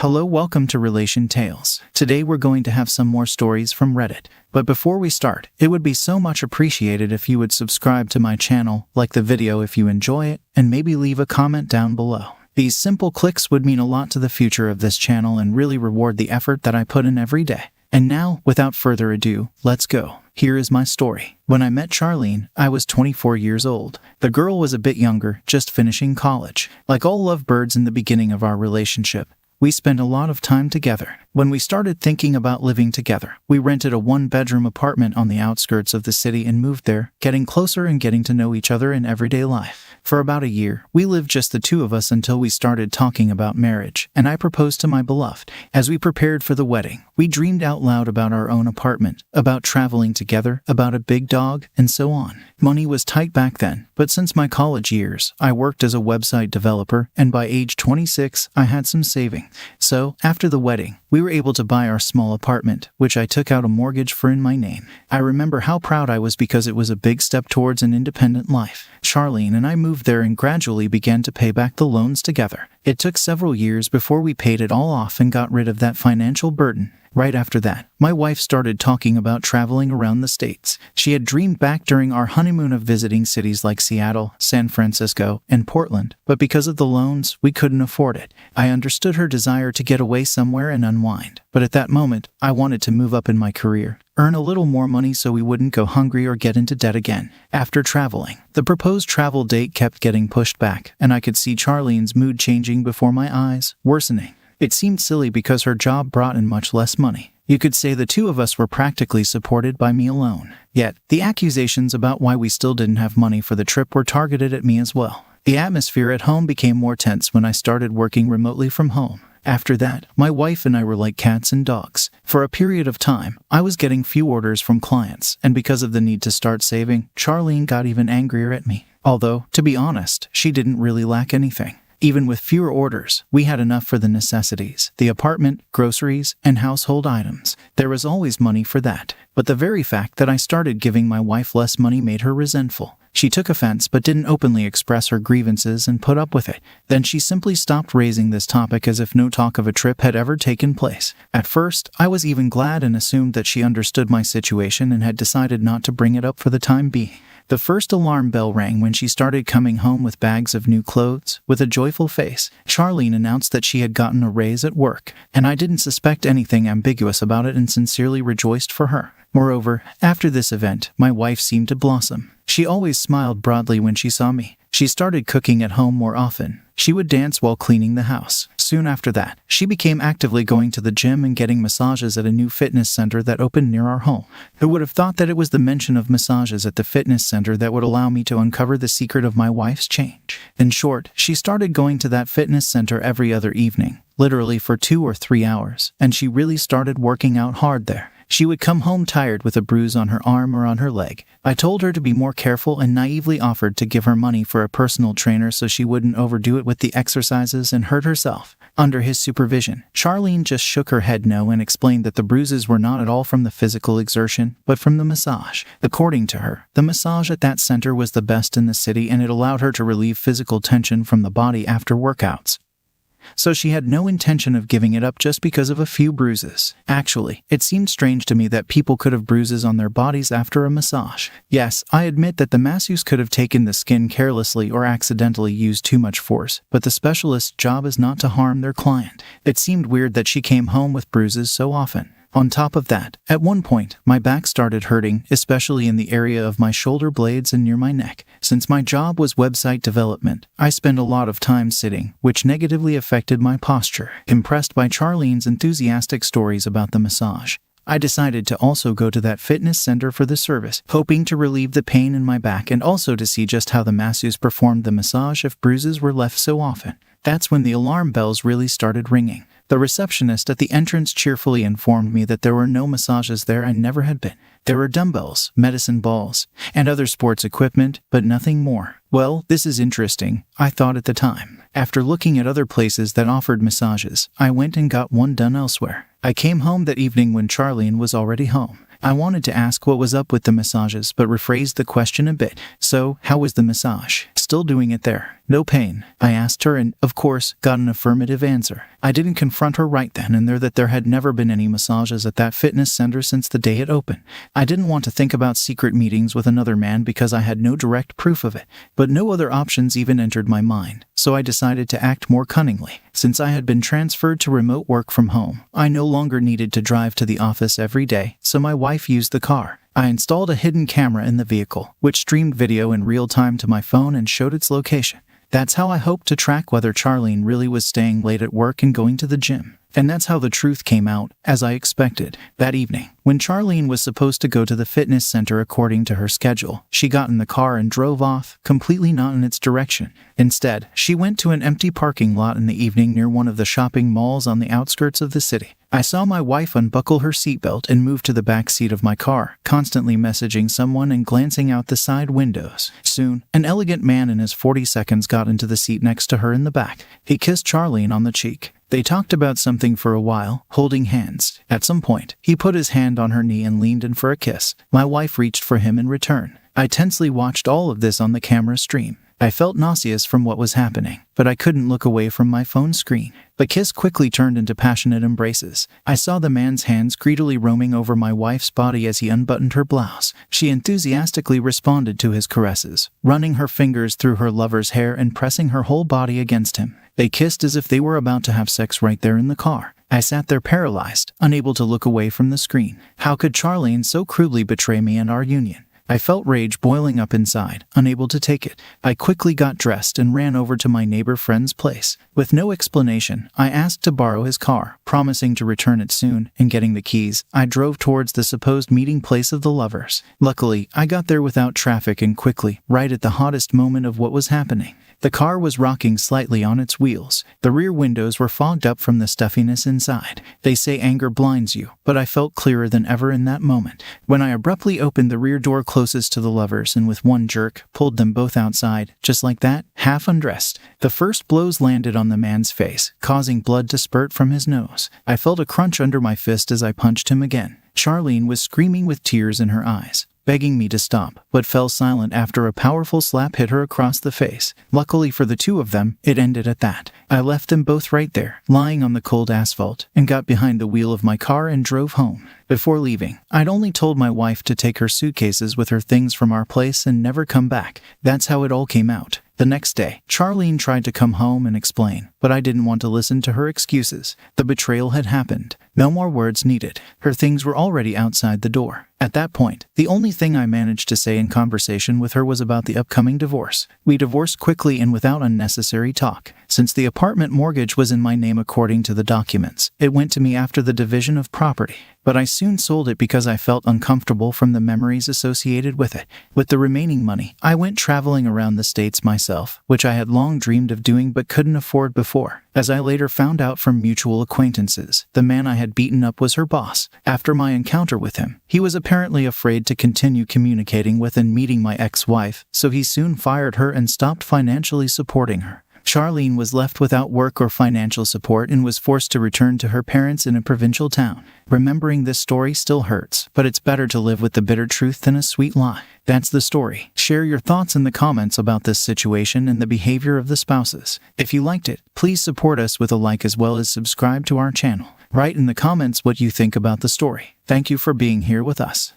Hello, welcome to Relation Tales. Today we're going to have some more stories from Reddit. But before we start, it would be so much appreciated if you would subscribe to my channel, like the video if you enjoy it, and maybe leave a comment down below. These simple clicks would mean a lot to the future of this channel and really reward the effort that I put in every day. And now, without further ado, let's go. Here is my story. When I met Charlene, I was 24 years old. The girl was a bit younger, just finishing college. Like all lovebirds in the beginning of our relationship, we spent a lot of time together. When we started thinking about living together, we rented a one-bedroom apartment on the outskirts of the city and moved there, getting closer and getting to know each other in everyday life. For about a year, we lived just the two of us until we started talking about marriage, and I proposed to my beloved. As we prepared for the wedding, we dreamed out loud about our own apartment, about traveling together, about a big dog, and so on. Money was tight back then, but since my college years, I worked as a website developer, and by age 26, I had some saving. So, after the wedding, we were able to buy our small apartment, which I took out a mortgage for in my name. I remember how proud I was because it was a big step towards an independent life. Charlene and I moved there and gradually began to pay back the loans together. It took several years before we paid it all off and got rid of that financial burden. Right after that, my wife started talking about traveling around the States. She had dreamed back during our honeymoon of visiting cities like Seattle, San Francisco, and Portland, but because of the loans, we couldn't afford it. I understood her desire to get away somewhere and unwind, but at that moment, I wanted to move up in my career, earn a little more money so we wouldn't go hungry or get into debt again. After traveling, the proposed travel date kept getting pushed back, and I could see Charlene's mood changing before my eyes, worsening. It seemed silly because her job brought in much less money. You could say the two of us were practically supported by me alone. Yet, the accusations about why we still didn't have money for the trip were targeted at me as well. The atmosphere at home became more tense when I started working remotely from home. After that, my wife and I were like cats and dogs. For a period of time, I was getting few orders from clients, and because of the need to start saving, Charlene got even angrier at me. Although, to be honest, she didn't really lack anything. Even with fewer orders, we had enough for the necessities, the apartment, groceries, and household items. There was always money for that. But the very fact that I started giving my wife less money made her resentful. She took offense but didn't openly express her grievances and put up with it. Then she simply stopped raising this topic as if no talk of a trip had ever taken place. At first, I was even glad and assumed that she understood my situation and had decided not to bring it up for the time being. The first alarm bell rang when she started coming home with bags of new clothes. With a joyful face, Charlene announced that she had gotten a raise at work, and I didn't suspect anything ambiguous about it and sincerely rejoiced for her. Moreover, after this event, my wife seemed to blossom. She always smiled broadly when she saw me. She started cooking at home more often. She would dance while cleaning the house. Soon after that, she became actively going to the gym and getting massages at a new fitness center that opened near our home. Who would have thought that it was the mention of massages at the fitness center that would allow me to uncover the secret of my wife's change? In short, she started going to that fitness center every other evening, literally for 2 or 3 hours, and she really started working out hard there. She would come home tired with a bruise on her arm or on her leg. I told her to be more careful and naively offered to give her money for a personal trainer so she wouldn't overdo it with the exercises and hurt herself. Under his supervision, Charlene just shook her head no and explained that the bruises were not at all from the physical exertion, but from the massage. According to her, the massage at that center was the best in the city and it allowed her to relieve physical tension from the body after workouts. So she had no intention of giving it up just because of a few bruises. Actually, it seemed strange to me that people could have bruises on their bodies after a massage. Yes, I admit that the masseuse could have taken the skin carelessly or accidentally used too much force, but the specialist's job is not to harm their client. It seemed weird that she came home with bruises so often. On top of that, at one point, my back started hurting, especially in the area of my shoulder blades and near my neck. Since my job was website development, I spent a lot of time sitting, which negatively affected my posture. Impressed by Charlene's enthusiastic stories about the massage, I decided to also go to that fitness center for the service, hoping to relieve the pain in my back and also to see just how the masseuse performed the massage if bruises were left so often. That's when the alarm bells really started ringing. The receptionist at the entrance cheerfully informed me that there were no massages there and never had been. There were dumbbells, medicine balls, and other sports equipment, but nothing more. Well, this is interesting, I thought at the time. After looking at other places that offered massages, I went and got one done elsewhere. I came home that evening when Charlene was already home. I wanted to ask what was up with the massages but rephrased the question a bit. So, how was the massage? still doing it there? No pain? I asked her and, of course, got an affirmative answer. I didn't confront her right then and there that there had never been any massages at that fitness center since the day it opened. I didn't want to think about secret meetings with another man because I had no direct proof of it, but no other options even entered my mind, so I decided to act more cunningly. Since I had been transferred to remote work from home, I no longer needed to drive to the office every day, so my wife used the car. I installed a hidden camera in the vehicle, which streamed video in real time to my phone and showed its location. That's how I hoped to track whether Charlene really was staying late at work and going to the gym. And that's how the truth came out, as I expected. That evening, when Charlene was supposed to go to the fitness center according to her schedule, she got in the car and drove off, completely not in its direction. Instead, she went to an empty parking lot in the evening near one of the shopping malls on the outskirts of the city. I saw my wife unbuckle her seatbelt and move to the back seat of my car, constantly messaging someone and glancing out the side windows. Soon, an elegant man in his 40s got into the seat next to her in the back. He kissed Charlene on the cheek. They talked about something for a while, holding hands. At some point, he put his hand on her knee and leaned in for a kiss. My wife reached for him in return. I tensely watched all of this on the camera stream. I felt nauseous from what was happening, but I couldn't look away from my phone screen. The kiss quickly turned into passionate embraces. I saw the man's hands greedily roaming over my wife's body as he unbuttoned her blouse. She enthusiastically responded to his caresses, running her fingers through her lover's hair and pressing her whole body against him. They kissed as if they were about to have sex right there in the car. I sat there paralyzed, unable to look away from the screen. How could Charlene so crudely betray me and our union? I felt rage boiling up inside, unable to take it. I quickly got dressed and ran over to my neighbor friend's place. With no explanation, I asked to borrow his car, promising to return it soon, and getting the keys, I drove towards the supposed meeting place of the lovers. Luckily, I got there without traffic and quickly, right at the hottest moment of what was happening. The car was rocking slightly on its wheels. The rear windows were fogged up from the stuffiness inside. They say anger blinds you, but I felt clearer than ever in that moment. When I abruptly opened the rear door closest to the lovers and with one jerk, pulled them both outside, just like that, half undressed. The first blows landed on the man's face, causing blood to spurt from his nose. I felt a crunch under my fist as I punched him again. Charlene was screaming with tears in her eyes, begging me to stop, but fell silent after a powerful slap hit her across the face. Luckily for the two of them, it ended at that. I left them both right there, lying on the cold asphalt, and got behind the wheel of my car and drove home. Before leaving, I'd only told my wife to take her suitcases with her things from our place and never come back. That's how it all came out. The next day, Charlene tried to come home and explain, but I didn't want to listen to her excuses. The betrayal had happened. No more words needed. Her things were already outside the door. At that point, the only thing I managed to say in conversation with her was about the upcoming divorce. We divorced quickly and without unnecessary talk. Since the apartment mortgage was in my name according to the documents, it went to me after the division of property. But I soon sold it because I felt uncomfortable from the memories associated with it. With the remaining money, I went traveling around the States myself, which I had long dreamed of doing but couldn't afford before. As I later found out from mutual acquaintances, the man I had beaten up was her boss. After my encounter with him, he was apparently afraid to continue communicating with and meeting my ex-wife, so he soon fired her and stopped financially supporting her. Charlene was left without work or financial support and was forced to return to her parents in a provincial town. Remembering this story still hurts, but it's better to live with the bitter truth than a sweet lie. That's the story. Share your thoughts in the comments about this situation and the behavior of the spouses. If you liked it, please support us with a like as well as subscribe to our channel. Write in the comments what you think about the story. Thank you for being here with us.